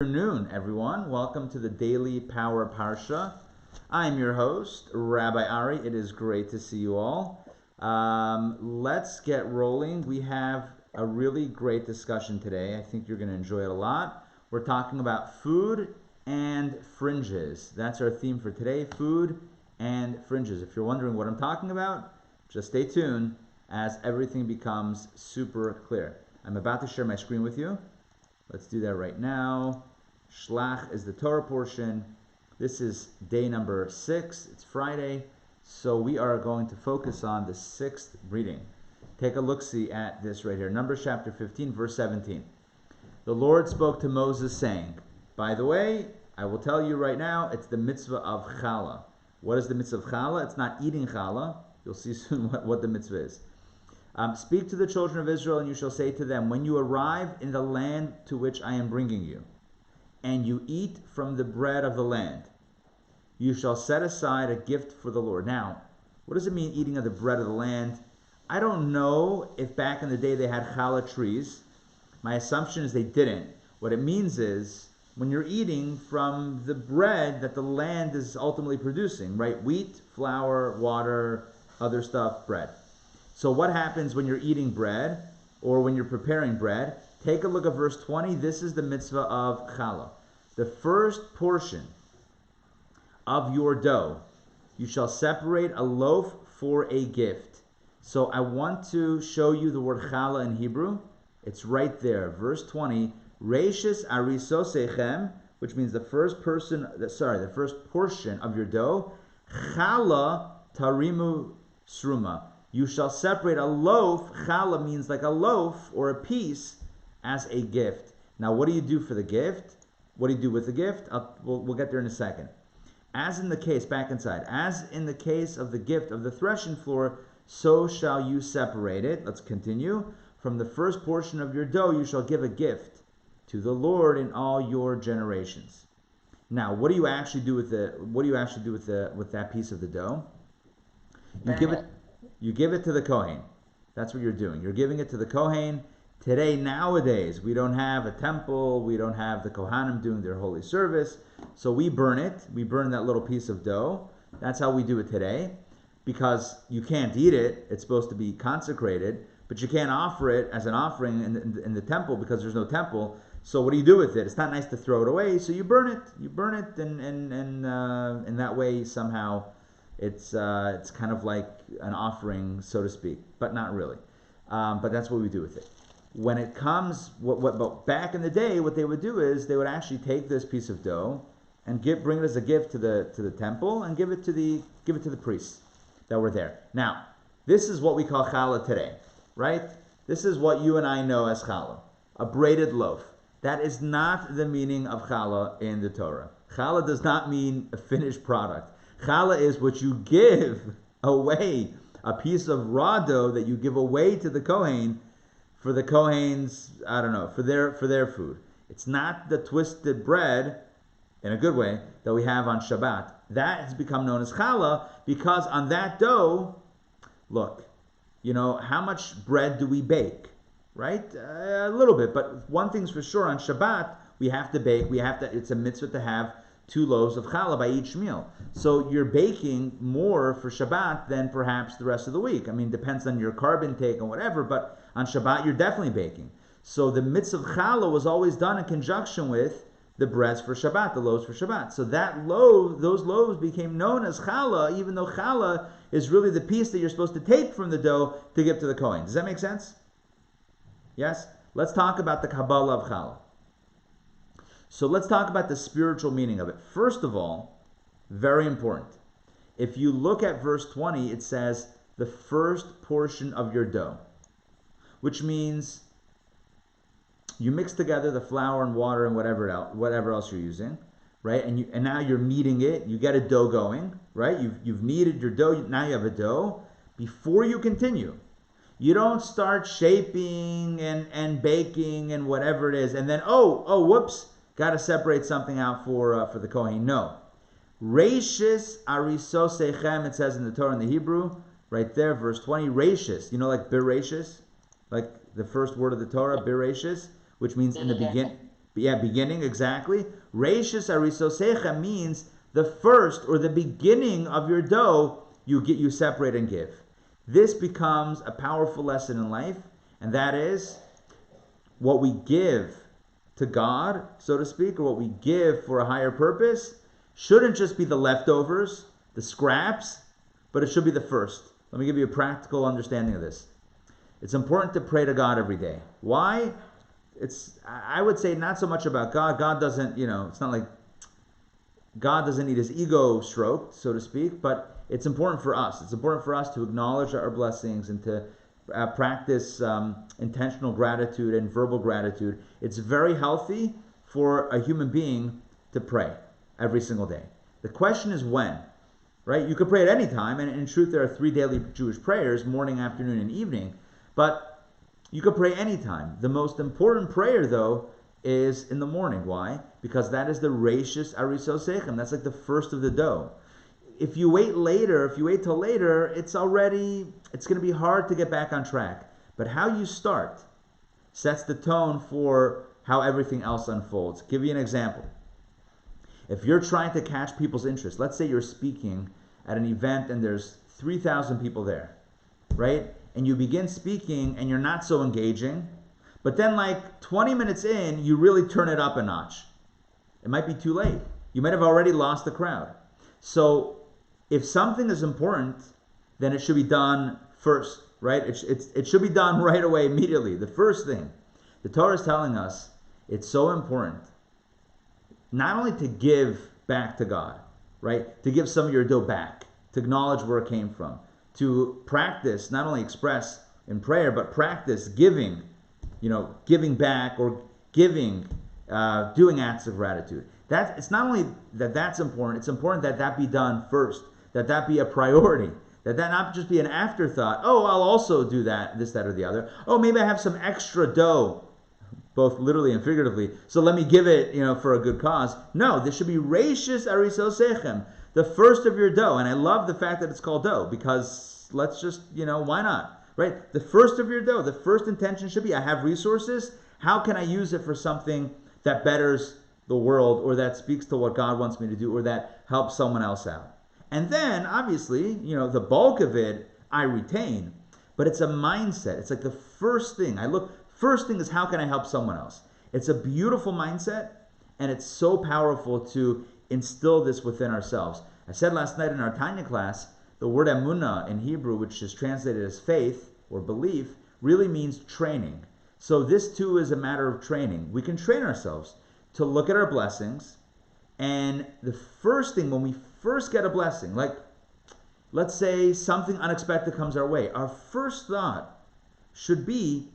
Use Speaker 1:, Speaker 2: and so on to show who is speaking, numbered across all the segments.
Speaker 1: Afternoon, everyone. Welcome to the Daily Power Parsha. I'm your host, Rabbi Ari. It is great to see you all. Let's get rolling. We have a really great discussion today. I think you're going to enjoy it a lot. We're talking about food and fringes. That's our theme for today, food and fringes. If you're wondering what I'm talking about, just stay tuned as everything becomes super clear. I'm about to share my screen with you. Let's do that right now. Shelach is the Torah portion. This is day number 6. It's Friday. So we are going to focus on the 6th reading. Take a look-see at this right here. Numbers chapter 15, verse 17. The Lord spoke to Moses saying, by the way, I will tell you right now, it's the mitzvah of challah. What is the mitzvah of challah? It's not eating challah. You'll see soon what the mitzvah is. Speak to the children of Israel, and you shall say to them, when you arrive in the land to which I am bringing you, and you eat from the bread of the land, you shall set aside a gift for the Lord. Now, what does it mean, eating of the bread of the land? I don't know if back in the day they had challah trees. My assumption is they didn't. What it means is, when you're eating from the bread that the land is ultimately producing, right? Wheat, flour, water, other stuff, bread. So what happens when you're eating bread or when you're preparing bread? Take a look at verse 20. This is the mitzvah of challah. The first portion of your dough, you shall separate a loaf for a gift. So I want to show you the word challah in Hebrew. It's right there. Verse 20. Reishis arisosechem, which means the first portion of your dough. Challah tarimu sruma. You shall separate a loaf. Challah means like a loaf or a piece as a gift. Now, what do you do for the gift? What do you do with the gift? We'll get there in a second. As in the case, back inside, as in the case of the gift of the threshing floor, so shall you separate it. Let's continue. From the first portion of your dough, you shall give a gift to the Lord in all your generations. Now, what do you actually do with that piece of the dough? You give it to the Kohen. That's what you're doing. You're giving it to the Kohen. Today, nowadays, we don't have a temple. We don't have the Kohanim doing their holy service. So we burn it. We burn that little piece of dough. That's how we do it today. Because you can't eat it. It's supposed to be consecrated. But you can't offer it as an offering in the temple because there's no temple. So what do you do with it? It's not nice to throw it away. So you burn it. You burn it and in that way somehow it's kind of like an offering, so to speak, but not really. But that's what we do with it. When it comes, but back in the day, what they would do is they would actually take this piece of dough and bring it as a gift to the temple and give it to the priests that were there. Now, this is what we call challah today, right? This is what you and I know as challah, a braided loaf. That is not the meaning of challah in the Torah. Challah does not mean a finished product. Challah is what you give away, a piece of raw dough that you give away to the Kohen for the Kohen's, for their food. It's not the twisted bread, in a good way, that we have on Shabbat. That has become known as challah because on that dough, look, how much bread do we bake, right? A little bit, but one thing's for sure, on Shabbat, we have to bake, it's a mitzvah to have 2 loaves of challah by each meal. So you're baking more for Shabbat than perhaps the rest of the week. I mean, depends on your carb intake and whatever, but on Shabbat you're definitely baking. So the mitzvah of challah was always done in conjunction with the breads for Shabbat, the loaves for Shabbat. So those loaves became known as challah, even though challah is really the piece that you're supposed to take from the dough to give to the Kohen. Does that make sense? Yes? Let's talk about the Kabbalah of challah. So let's talk about the spiritual meaning of it. First of all, very important. If you look at verse 20, it says, the first portion of your dough, which means you mix together the flour and water and whatever else you're using, right? And now you're kneading it. You get a dough going, right? You've kneaded your dough. Now you have a dough. Before you continue, you don't start shaping and baking and whatever it is, and then whoops. Got to separate something out for the Kohen. No. Reishis arisosechem, it says in the Torah in the Hebrew, right there, verse 20. Reishis, like bereshis, like the first word of the Torah, bereshis, which means in the beginning. Yeah, beginning, exactly. Reishis arisosecha means the first or the beginning of your dough, you separate and give. This becomes a powerful lesson in life, and that is what we give to God, so to speak, or what we give for a higher purpose, shouldn't just be the leftovers, the scraps, but it should be the first. Let me give you a practical understanding of this. It's important to pray to God every day. Why? I would say not so much about God. God doesn't, it's not like God doesn't need his ego stroked, so to speak, but it's important for us. It's important for us to acknowledge our blessings and to practice intentional gratitude and verbal gratitude. It's very healthy for a human being to pray every single day. The question is when, right? You could pray at any time, and in truth there are 3 daily Jewish prayers, morning, afternoon, and evening, but you could pray anytime. The most important prayer, though, is in the morning. Why? Because that is the reishis arisosechem. That's like the first of the dough. If you wait till later, it's going to be hard to get back on track. But how you start sets the tone for how everything else unfolds. Give you an example. If you're trying to catch people's interest, let's say you're speaking at an event and there's 3,000 people there, right? And you begin speaking and you're not so engaging, but then like 20 minutes in, you really turn it up a notch. It might be too late. You might have already lost the crowd. So if something is important, then it should be done first, right? It should be done right away, immediately. The first thing. The Torah is telling us it's so important not only to give back to God, right? To give some of your dough back, to acknowledge where it came from, to practice, not only express in prayer, but practice giving, giving back or giving, doing acts of gratitude. It's not only that's important, it's important that be done first, that be a priority, that not just be an afterthought. Oh, I'll also do that, this, that, or the other. Oh, maybe I have some extra dough, both literally and figuratively, so let me give it, for a good cause. No, this should be reishis arisosechem, the first of your dough. And I love the fact that it's called dough, because let's just, why not? Right? The first of your dough, the first intention should be, I have resources. How can I use it for something that betters the world, or that speaks to what God wants me to do, or that helps someone else out? And then, obviously, the bulk of it I retain. But it's a mindset. It's like the first thing. First thing is, how can I help someone else? It's a beautiful mindset, and it's so powerful to instill this within ourselves. I said last night in our Tanya class, the word emunah in Hebrew, which is translated as faith or belief, really means training. So this too is a matter of training. We can train ourselves to look at our blessings, and the first thing when we first get a blessing, like let's say something unexpected comes our way, our first thought should be,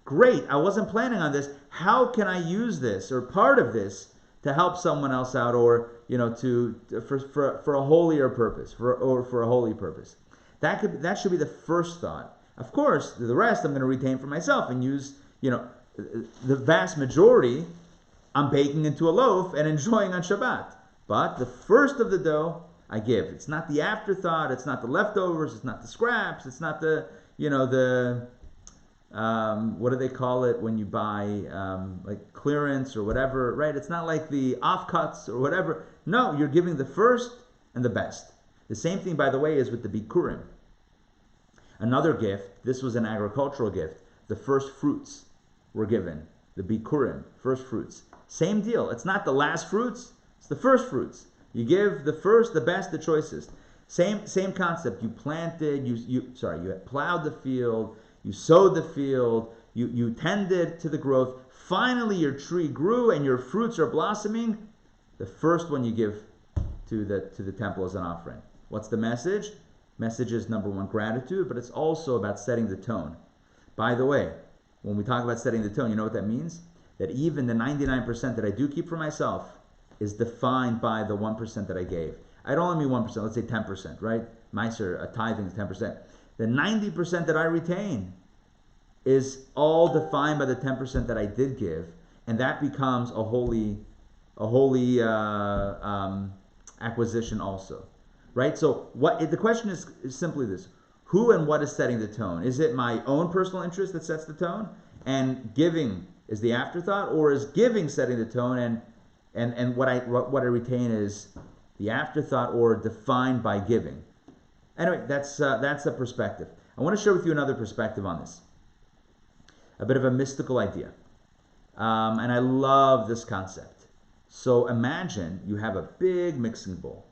Speaker 1: great, I wasn't planning on this. How can I use this or part of this to help someone else out, or for a holier purpose, for a holy purpose? That should be the first thought. Of course, the rest I'm going to retain for myself and use. The vast majority I'm baking into a loaf and enjoying on Shabbat. But the first of the dough I give. It's not the afterthought. It's not the leftovers. It's not the scraps. It's not the what do they call it when you buy like clearance or whatever, right? It's not like the offcuts or whatever. No, you're giving the first and the best. The same thing, by the way, is with the bikurim. Another gift, this was an agricultural gift. The first fruits were given. The bikurim, first fruits. Same deal. It's not the last fruits. It's the first fruits. You give the first, the best, the choicest. Same concept. You planted, you plowed the field, you sowed the field, you tended to the growth. Finally, your tree grew and your fruits are blossoming. The first one you give to the temple as an offering. What's the message? Message is, number one, gratitude, but it's also about setting the tone. By the way, when we talk about setting the tone, you know what that means? That even the 99% that I do keep for myself is defined by the 1% that I gave. I don't only mean 1%, let's say 10%, right? Meiser, a tithing is 10%. The 90% that I retain is all defined by the 10% that I did give, and that becomes a holy acquisition also, right? So the question is simply this: who and what is setting the tone? Is it my own personal interest that sets the tone, and giving is the afterthought, or is giving setting the tone, and what I retain is the afterthought or defined by giving. Anyway, that's the perspective. I want to share with you another perspective on this, a bit of a mystical idea, and I love this concept. So imagine you have a big mixing bowl,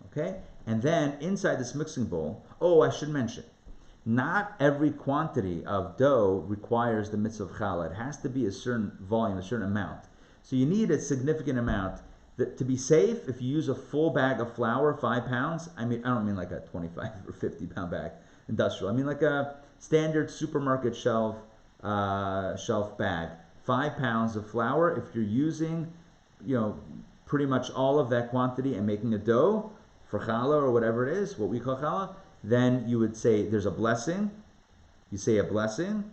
Speaker 1: okay, and then inside this mixing bowl, I should mention, not every quantity of dough requires the mitzvah of challah. It has to be a certain volume, a certain amount. So you need a significant amount. To be safe, if you use a full bag of flour, 5 pounds, I don't mean like a 25 or 50 pound bag, industrial. I mean like a standard supermarket shelf bag. 5 pounds of flour. If you're using, pretty much all of that quantity and making a dough for challah or whatever it is, what we call challah, then you would say there's a blessing. You say a blessing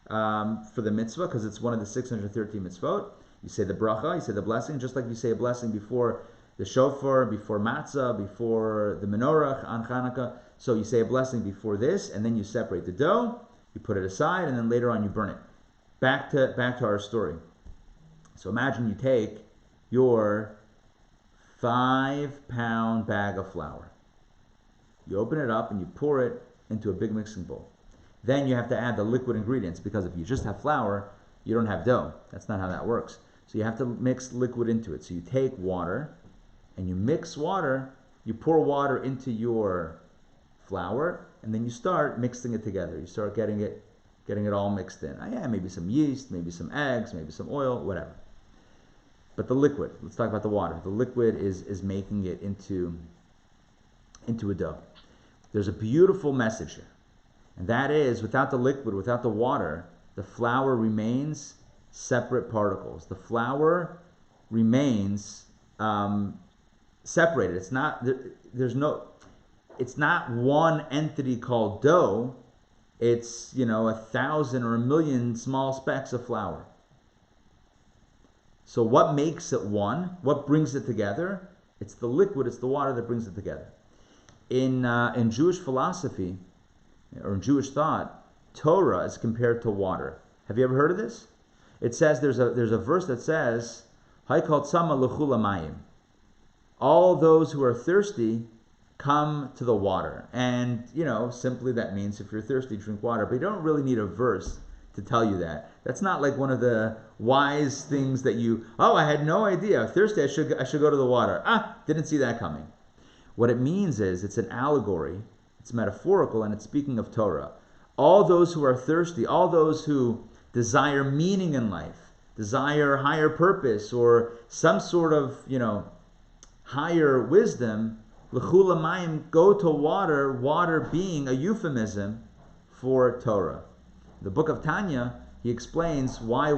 Speaker 1: for the mitzvah because it's one of the 613 mitzvot. You say the bracha, you say the blessing, just like you say a blessing before the shofar, before matzah, before the menorah on Hanukkah. So you say a blessing before this, and then you separate the dough, you put it aside, and then later on you burn it. Back to our story. So imagine you take your 5 pound bag of flour. You open it up and you pour it into a big mixing bowl. Then you have to add the liquid ingredients, because if you just have flour, you don't have dough. That's not how that works. So you have to mix liquid into it. So you take water and you mix water, you pour water into your flour, and then you start mixing it together. You start getting it all mixed in. Maybe some yeast, maybe some eggs, maybe some oil, whatever. But the liquid, let's talk about the water. The liquid is making it into a dough. There's a beautiful message here. And that is, without the liquid, without the water, the flour remains separate particles. The flour remains separated. It's not one entity called dough. It's 1,000 or 1,000,000 small specks of flour. So what makes it one? What brings it together? It's the liquid. It's the water that brings it together. In Jewish philosophy or in Jewish thought, Torah is compared to water. Have you ever heard of this? It says there's a verse that says, "Haikal tzama l'chula mayim." All those who are thirsty come to the water, and simply that means if you're thirsty, drink water. But you don't really need a verse to tell you that. That's not like one of the wise things that I had no idea. Thirsty, I should go to the water. Didn't see that coming. What it means is it's an allegory, it's metaphorical, and it's speaking of Torah. All those who are thirsty, all those who desire meaning in life, desire higher purpose or some sort of, higher wisdom, l'chula mayim, go to water, water being a euphemism for Torah. The book of Tanya, he explains why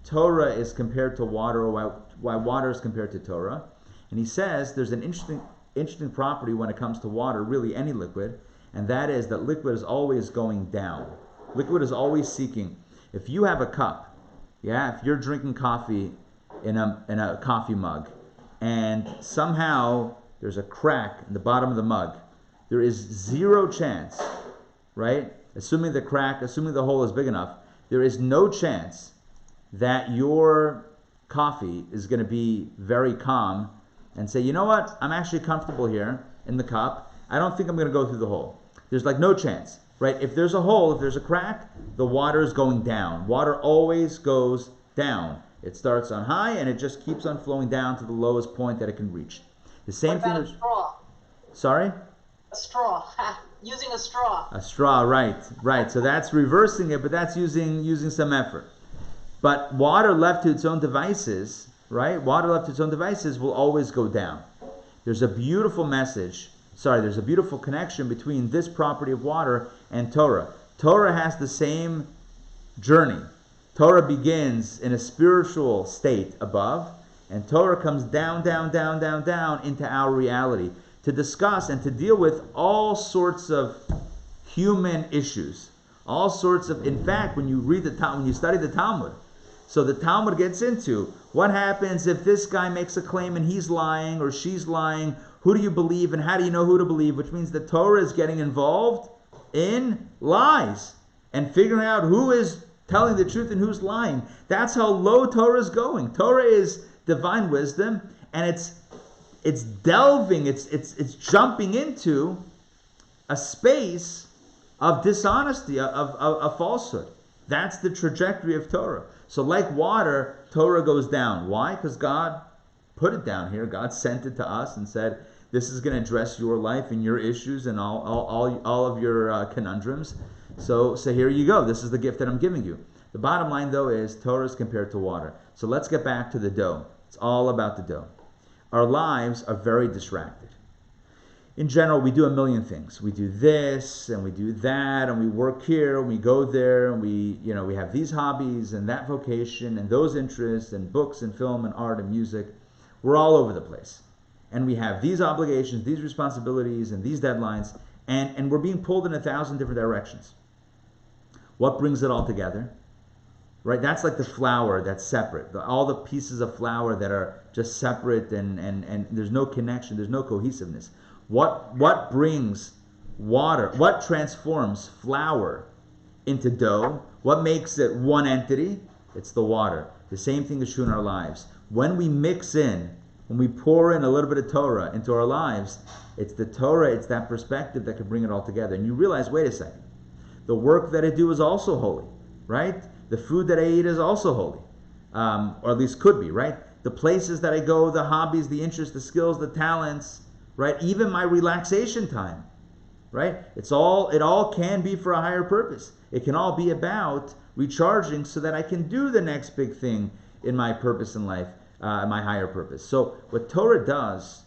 Speaker 1: Torah is compared to water, or why water is compared to Torah. And he says there's an interesting property when it comes to water, really any liquid, and that is that liquid is always going down. Liquid is always seeking. If you have a cup, if you're drinking coffee in a coffee mug, and somehow there's a crack in the bottom of the mug, there is zero chance, right? Assuming the hole is big enough, there is no chance that your coffee is going to be very calm and say, you know what, I'm actually comfortable here in the cup. I don't think I'm going to go through the hole. There's no chance, right? If there's a hole, if there's a crack, the water is going down. Water always goes down. It starts on high and it just keeps on flowing down to the lowest point that it can reach. The same
Speaker 2: what about
Speaker 1: thing.
Speaker 2: A straw?
Speaker 1: Sorry?
Speaker 2: A straw. Using a straw.
Speaker 1: A straw, right. So that's reversing it, but that's using some effort. But water left to its own devices, right? Water left to its own devices will always go down. There's a beautiful connection between this property of water and Torah. Torah has the same journey. Torah begins in a spiritual state above, and Torah comes down into our reality to discuss and to deal with all sorts of human issues. In fact, when you study the Talmud, so the Talmud gets into what happens if this guy makes a claim and he's lying or she's lying. Who do you believe and how do you know who to believe? Which means the Torah is getting involved in lies. and figuring out who is telling the truth and who's lying. That's how low Torah is going. Torah is divine wisdom, and it's delving, it's jumping into a space of dishonesty, of falsehood. That's the trajectory of Torah. So like water, Torah goes down. Why? Because God put it down here. God sent it to us and said, this is going to address your life and your issues and all of your conundrums. So here you go. This is the gift that I'm giving you. The bottom line, though, is Torah is compared to water. So let's get back to the dough. It's all about the dough. Our lives are very distracted. In general, we do a million things. We do this and we do that, and we work here and we go there, and we have these hobbies and that vocation and those interests and books and film and art and music. We're all over the place. And we have these obligations, these responsibilities, and these deadlines, and we're being pulled in 1,000 different directions. What brings it all together? Right? That's like the flour that's separate. All the pieces of flour that are just separate and there's no connection, there's no cohesiveness. What brings water? What transforms flour into dough? What makes it one entity? It's the water. The same thing is true in our lives. When we mix in, when we pour in a little bit of Torah into our lives, it's the Torah, it's that perspective that can bring it all together. And you realize, wait a second, the work that I do is also holy, right? The food that I eat is also holy, or at least could be, right? The places that I go, the hobbies, the interests, the skills, the talents, right? Even my relaxation time, right? It all can be for a higher purpose. It can all be about recharging so that I can do the next big thing in my purpose in life, my higher purpose. So what Torah does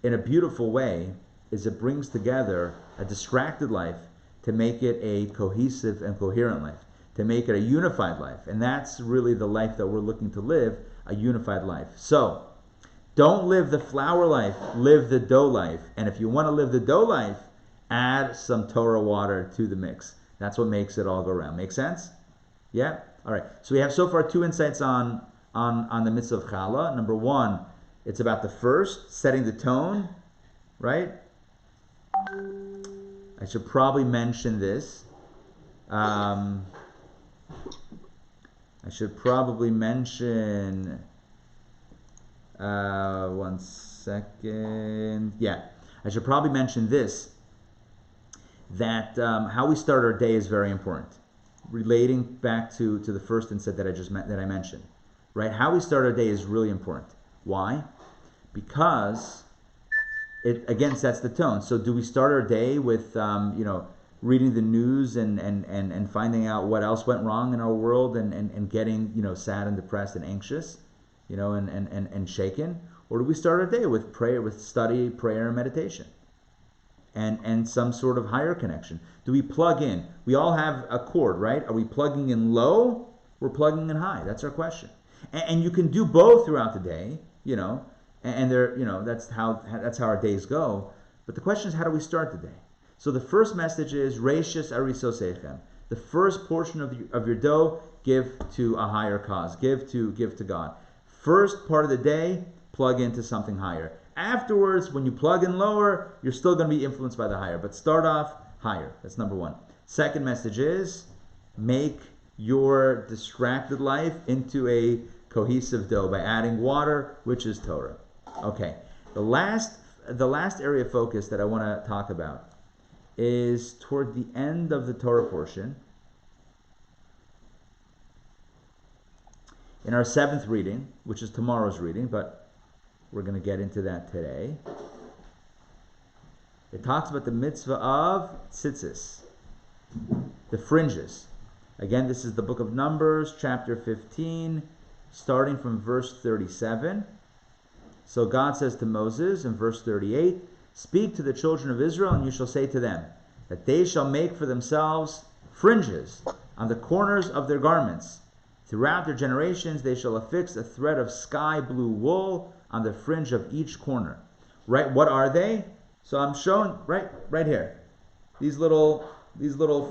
Speaker 1: in a beautiful way is it brings together a distracted life to make it a cohesive and coherent life, to make it a unified life. And that's really the life that we're looking to live, a unified life. So don't live the flour life, live the dough life. And if you want to live the dough life, add some Torah water to the mix. That's what makes it all go around. Make sense? Yeah? All right. So we have so far 2 insights on the mitzvah of challah. Number 1, it's about the first, setting the tone, right? I should probably mention this. I should probably mention... one second. Yeah, I should probably mention this, that how we start our day is very important. Relating back to the first insight that I mentioned, right? How we start our day is really important. Why? Because it again sets the tone. So do we start our day with reading the news and finding out what else went wrong in our world and getting sad and depressed and anxious, and shaken? Or do we start our day with prayer, with study, prayer, and meditation, and some sort of higher connection? Do we plug in? We all have a cord, right? Are we plugging in low? We're plugging in high. That's our question. And you can do both throughout the day, and that's how our days go. But the question is, how do we start the day? So the first message is Reishis Arisosechem. The first portion of your dough, give to a higher cause. Give to God. First part of the day, plug into something higher. Afterwards, when you plug in lower, you're still going to be influenced by the higher. But start off higher. That's number 1. Second message is make your distracted life into a cohesive dough by adding water, which is Torah. Okay. The last area of focus that I want to talk about is toward the end of the Torah portion. In our 7th reading, which is tomorrow's reading, but we're going to get into that today. It talks about the mitzvah of tzitzis, the fringes. Again, this is the book of Numbers, chapter 15, starting from verse 37. So God says to Moses in verse 38, "Speak to the children of Israel, and you shall say to them, that they shall make for themselves fringes on the corners of their garments. Throughout their generations, they shall affix a thread of sky blue wool on the fringe of each corner." Right? What are they? So I'm showing right here. These little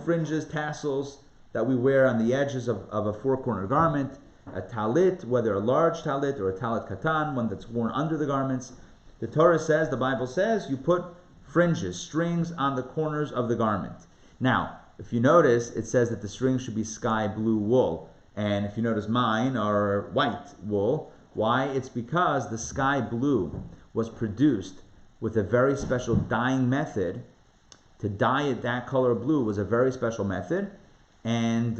Speaker 1: fringes, tassels that we wear on the edges of a 4-corner garment. A talit, whether a large talit or a talit katan, one that's worn under the garments. The Torah says, the Bible says, you put fringes, strings on the corners of the garment. Now, if you notice, it says that the strings should be sky blue wool. And if you notice, mine are white wool. Why? It's because the sky blue was produced with a very special dyeing method. To dye it that color blue was a very special method. And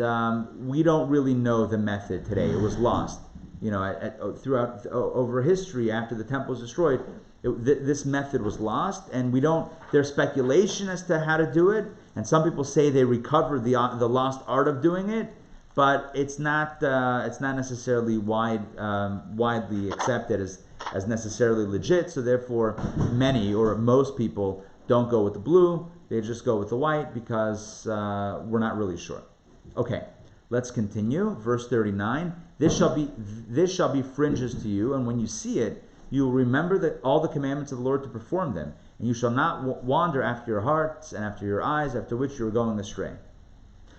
Speaker 1: we don't really know the method today. It was lost. Throughout over history, after the temple was destroyed, this method was lost, and there's speculation as to how to do it, and some people say they recovered the lost art of doing it, but it's not necessarily widely accepted as necessarily legit. So therefore, many or most people don't go with the blue; they just go with the white because we're not really sure. Okay, let's continue. Verse 39. This shall be fringes to you, and when you see it, you will remember all the commandments of the Lord to perform them, and you shall not wander after your hearts and after your eyes, after which you are going astray.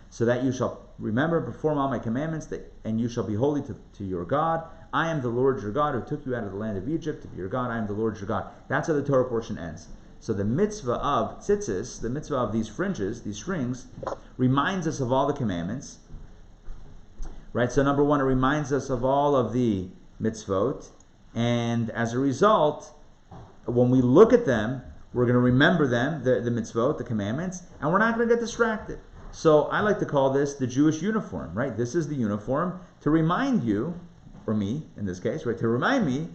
Speaker 1: So that you shall remember and perform all my commandments, and you shall be holy to your God. I am the Lord your God, who took you out of the land of Egypt to be your God. I am the Lord your God. That's how the Torah portion ends. So the mitzvah of tzitzis, the mitzvah of these fringes, these strings, reminds us of all the commandments. Right? So number one, it reminds us of all of the mitzvot. And as a result, when we look at them, we're going to remember them, the mitzvot, the commandments, and we're not going to get distracted. So I like to call this the Jewish uniform, right? This is the uniform to remind you, or me in this case, right, to remind me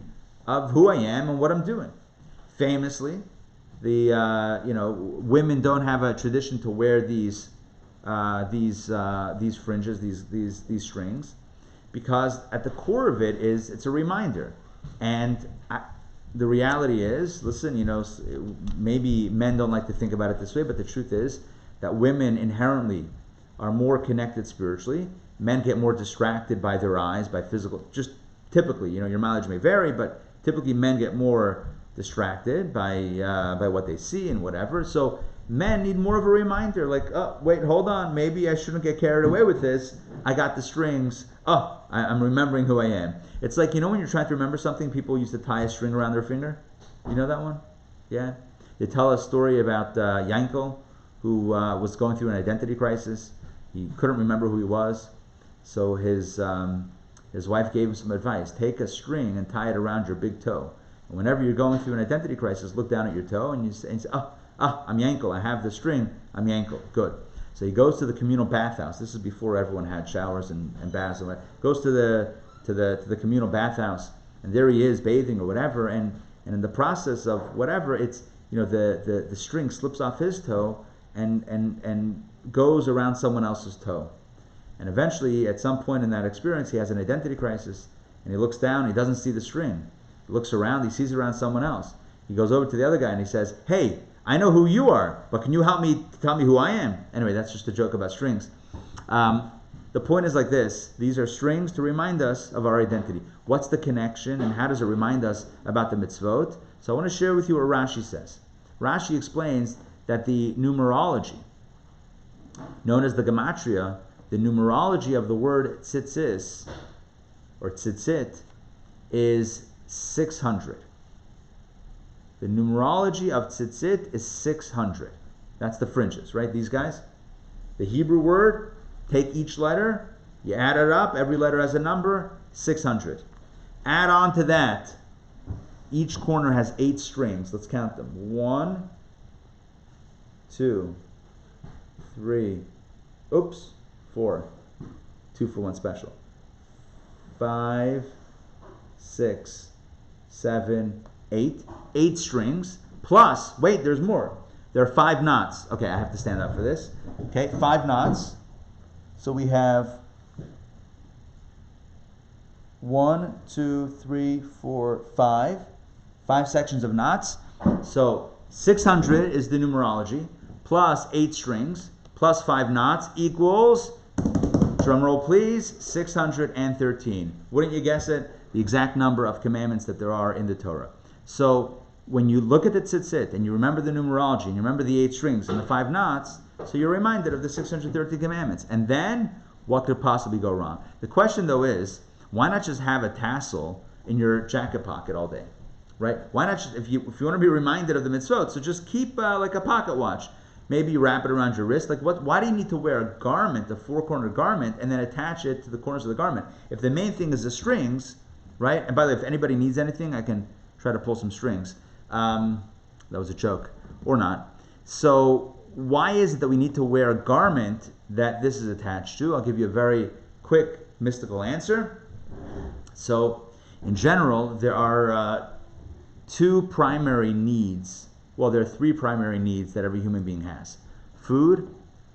Speaker 1: of who I am and what I'm doing. Famously, women don't have a tradition to wear these fringes, these strings, because at the core of it is it's a reminder. And the reality is, listen, maybe men don't like to think about it this way, but the truth is that women inherently are more connected spiritually. Men get more distracted by their eyes, by physical, just typically, your mileage may vary, but typically men get more distracted by what they see and whatever. So men need more of a reminder, like, oh, wait, hold on, maybe I shouldn't get carried away with this. I got the strings. Oh, I'm remembering who I am. It's like, when you're trying to remember something, people used to tie a string around their finger. You know that one? Yeah? They tell a story about Yankel, who was going through an identity crisis. He couldn't remember who he was. So his wife gave him some advice. Take a string and tie it around your big toe. And whenever you're going through an identity crisis, look down at your toe and you say, I'm Yankel. I have the string. I'm Yankel. Good. So he goes to the communal bathhouse. This is before everyone had showers and baths. And goes to the communal bathhouse, and there he is bathing or whatever. And in the process of whatever, it's the string slips off his toe and goes around someone else's toe. And eventually, at some point in that experience, he has an identity crisis, and he looks down. He doesn't see the string. He looks around. He sees it around someone else. He goes over to the other guy and he says, "Hey, I know who you are, but can you help me tell me who I am?" Anyway, that's just a joke about strings. The point is like this. These are strings to remind us of our identity. What's the connection, and how does it remind us about the mitzvot? So I want to share with you what Rashi says. Rashi explains that the numerology, known as the gematria, the numerology of the word tzitzis, or tzitzit, is 600. The numerology of tzitzit is 600. That's the fringes, right? These guys. The Hebrew word, take each letter, you add it up, every letter has a number, 600. Add on to that, each corner has 8 strings. Let's count them. 1, 2, 3, 4. 2 for 1 special. 5, 6, 7, 8. 8 strings, plus, wait, there's more. There are 5 knots. Okay, I have to stand up for this. Okay, 5 knots. So we have 1, 2, 3, 4, 5. 5 sections of knots. So 600 is the numerology, plus 8 strings, plus 5 knots equals, drum roll please, 613. Wouldn't you guess it? The exact number of commandments that there are in the Torah. So when you look at the tzitzit and you remember the numerology and you remember the 8 strings and the 5 knots, so you're reminded of the 613 commandments. And then, what could possibly go wrong? The question though is, why not just have a tassel in your jacket pocket all day? Right? Why not, if you want to be reminded of the mitzvot, so just keep like a pocket watch. Maybe you wrap it around your wrist. Like what? Why do you need to wear a garment, a four-cornered garment, and then attach it to the corners of the garment? If the main thing is the strings, right? And by the way, if anybody needs anything, I can try to pull some strings. That was a joke, or not. So why is it that we need to wear a garment that this is attached to? I'll give you a very quick mystical answer. So in general, there are two primary needs. Well, there are three primary needs that every human being has: food,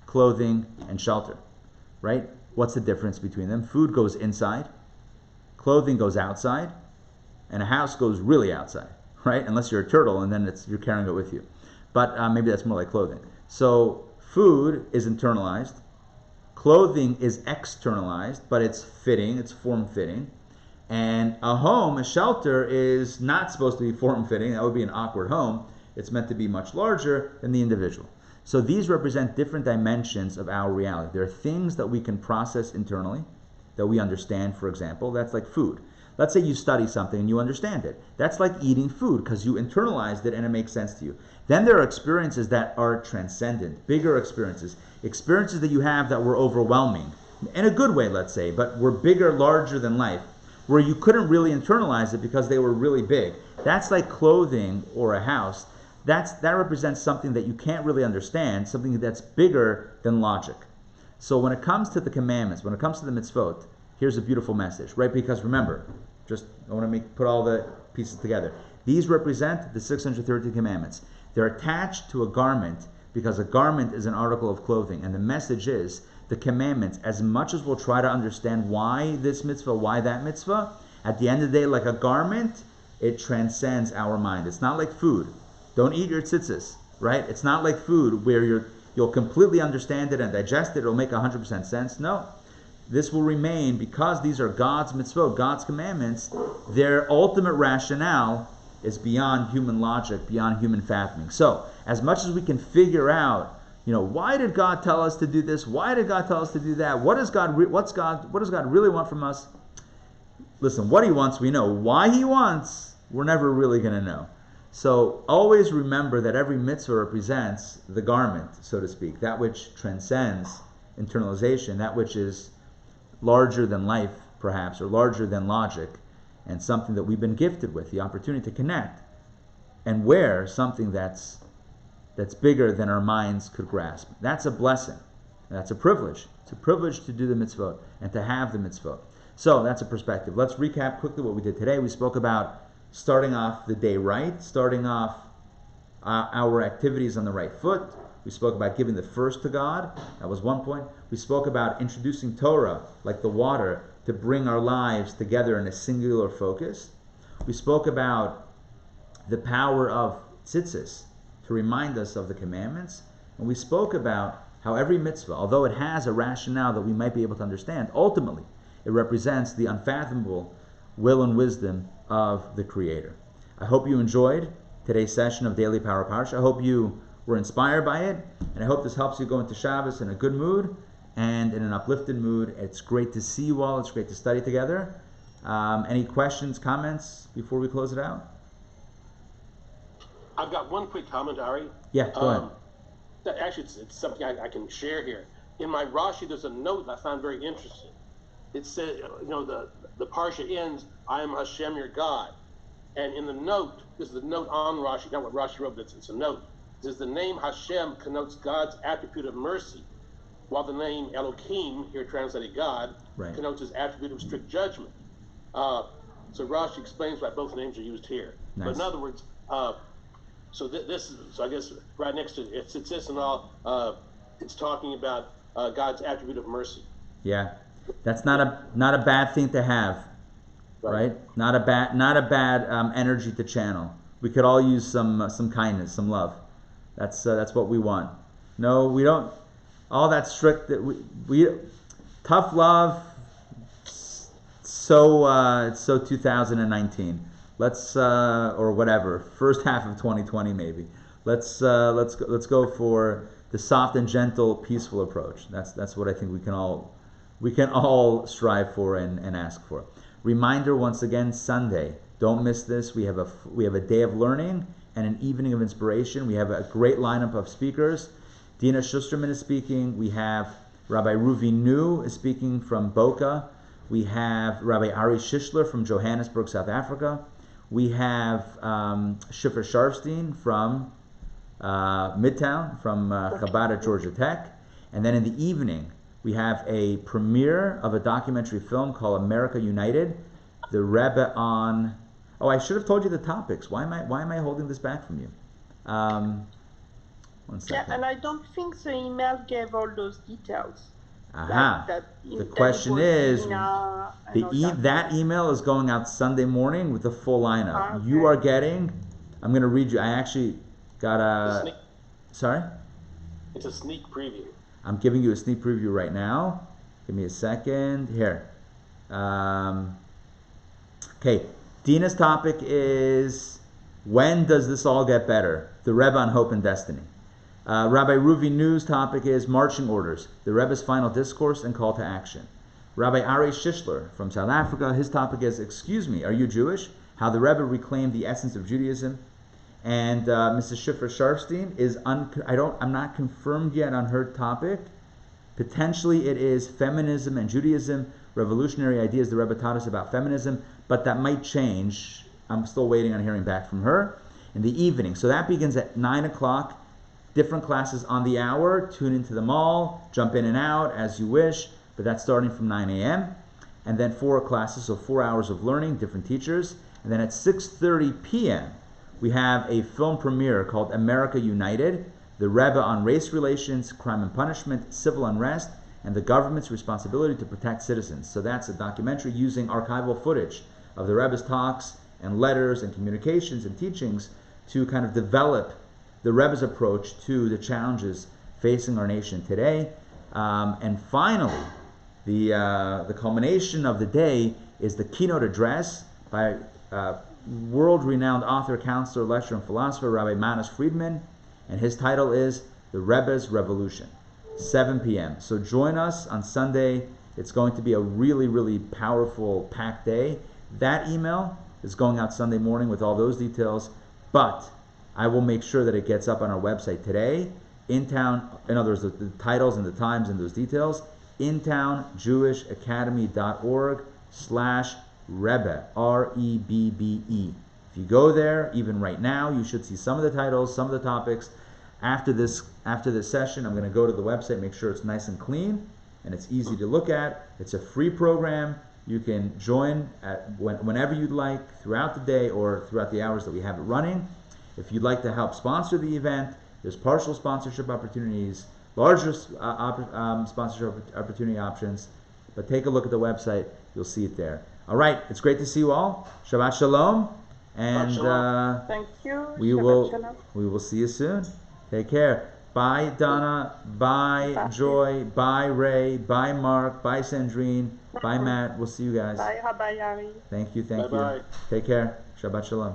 Speaker 1: clothing, and shelter. Right? What's the difference between them? Food goes inside, clothing goes outside, and a house goes really outside. Right? Unless you're a turtle, and then you're carrying it with you. But maybe that's more like clothing. So food is internalized, clothing is externalized, but it's fitting, it's form-fitting. And a home, a shelter, is not supposed to be form-fitting. That would be an awkward home. It's meant to be much larger than the individual. So these represent different dimensions of our reality. There are things that we can process internally, that we understand, for example. That's like food. Let's say you study something and you understand it. That's like eating food because you internalized it and it makes sense to you. Then there are experiences that are transcendent, bigger experiences that you have that were overwhelming, in a good way, let's say, but were bigger, larger than life, where you couldn't really internalize it because they were really big. That's like clothing or a house. That represents something that you can't really understand, something that's bigger than logic. So when it comes to the commandments, when it comes to the mitzvot, here's a beautiful message, right? Because remember, I want to put all the pieces together. These represent the 613 commandments. They're attached to a garment because a garment is an article of clothing. And the message is the commandments, as much as we'll try to understand why this mitzvah, why that mitzvah, at the end of the day, like a garment, it transcends our mind. It's not like food. Don't eat your tzitzis, right? It's not like food where you'll completely understand it and digest it. It'll make 100% sense. No. This will remain because these are God's mitzvot, God's commandments. Their ultimate rationale is beyond human logic, beyond human fathoming. So, as much as we can figure out, why did God tell us to do this? Why did God tell us to do that? What does God really want from us? Listen, what He wants, we know. Why He wants, we're never really going to know. So, always remember that every mitzvah represents the garment, so to speak, that which transcends internalization, that which is larger than life, perhaps, or larger than logic, and something that we've been gifted with, the opportunity to connect and wear something that's bigger than our minds could grasp. That's a blessing. That's a privilege. It's a privilege to do the mitzvot and to have the mitzvot. So that's a perspective. Let's recap quickly what we did today. We spoke about starting off the day right, starting off our activities on the right foot. We spoke about giving the first to God. That was one point. We spoke about introducing Torah, like the water, to bring our lives together in a singular focus. We spoke about the power of tzitzis, to remind us of the commandments. And we spoke about how every mitzvah, although it has a rationale that we might be able to understand, ultimately it represents the unfathomable will and wisdom of the Creator. I hope you enjoyed today's session of Daily Power Parsha. I hope you were inspired by it, and I hope this helps you go into Shabbos in a good mood and in an uplifted mood. It's great to see you all. It's great to study together. Any questions, comments before we close it out?
Speaker 3: I've got one quick comment, Ari.
Speaker 1: Yeah, go ahead.
Speaker 3: Actually, it's something I can share here. In my Rashi, there's a note that I found very interesting. It said, the Parsha ends, I am Hashem, your God. And in the note, this is a note on Rashi, not what Rashi wrote, but it's a note. It says the name Hashem connotes God's attribute of mercy, while the name Elohim, here translated God,
Speaker 1: right,
Speaker 3: connotes his attribute of strict judgment. So Rashi explains why both names are used here.
Speaker 1: Nice.
Speaker 3: But in other words, so I guess right next to it's this and all, it's talking about God's attribute of mercy.
Speaker 1: Yeah, that's not a bad thing to have, right? Not a bad energy to channel. We could all use some kindness, some love. That's what we want. No, we don't. All that strict that we tough love. It's so 2019. Let's or whatever, first half of 2020 maybe. Let's go for the soft and gentle, peaceful approach. That's what I think we can all strive for and ask for. Reminder once again, Sunday. Don't miss this. We have a day of learning and an evening of inspiration. We have a great lineup of speakers. Dina Schusterman is speaking. We have Rabbi Ruvi Nu is speaking from Boca. We have Rabbi Ari Shishler from Johannesburg, South Africa. We have Schiffer Sharfstein from Midtown, from Chabad at Georgia Tech. And then in the evening, we have a premiere of a documentary film called America United. The Rebbe on... Oh, I should have told you the topics. Why am I holding this back from you? 1 second.
Speaker 4: Yeah, and I don't think the email gave all those details.
Speaker 1: Aha. The question is, that email is going out Sunday morning with the full lineup. Okay. You are getting... I'm going to read you. I actually got a... Sorry?
Speaker 3: It's a sneak preview.
Speaker 1: I'm giving you a sneak preview right now. Give me a second. Here. Okay. Dina's topic is, when does this all get better? The Rebbe on Hope and Destiny. Rabbi Ruvi Nu's topic is marching orders, the Rebbe's final discourse and call to action. Rabbi Ari Shishler from South Africa, his topic is, excuse me, are you Jewish? How the Rebbe reclaimed the essence of Judaism. And Mrs. Schiffer Sharfstein is, I'm not confirmed yet on her topic. Potentially it is feminism and Judaism, revolutionary ideas the Rebbe taught us about feminism, but that might change. I'm still waiting on hearing back from her. In the evening, so that begins at 9 o'clock, different classes on the hour, tune into them all, jump in and out as you wish, but that's starting from 9 a.m. And then 4 classes, so 4 hours of learning, different teachers. And then at 6:30 p.m., we have a film premiere called America United, the Rebbe on race relations, crime and punishment, civil unrest, and the government's responsibility to protect citizens. So that's a documentary using archival footage of the Rebbe's talks and letters and communications and teachings to kind of develop the Rebbe's approach to the challenges facing our nation today. And finally, the culmination of the day is the keynote address by world-renowned author, counselor, lecturer, and philosopher Rabbi Manis Friedman, and his title is The Rebbe's Revolution, 7 p.m. So join us on Sunday. It's going to be a really, really powerful, packed day. That email is going out Sunday morning with all those details, but I will make sure that it gets up on our website today. Intown, in other words, the titles and the times and those details, intownjewishacademy.org/Rebbe, R-E-B-B-E. If you go there, even right now, you should see some of the titles, some of the topics. After this session, I'm going to go to the website, make sure it's nice and clean, and it's easy to look at. It's a free program. You can join whenever you'd like, throughout the day or throughout the hours that we have it running. If you'd like to help sponsor the event, there's partial sponsorship opportunities, larger sponsorship opportunity options, but take a look at the website. You'll see it there. All right, it's great to see you all. Shabbat Shalom, and
Speaker 4: thank you.
Speaker 1: We will see you soon. Take care. Bye, Donna. Bye, Joy. Bye, Ray. Bye, Mark. Bye, Sandrine. Bye, Matt. We'll see you guys.
Speaker 4: Bye, Rabbi Ari.
Speaker 1: Thank you.
Speaker 3: Bye-bye.
Speaker 1: Take care. Shabbat Shalom.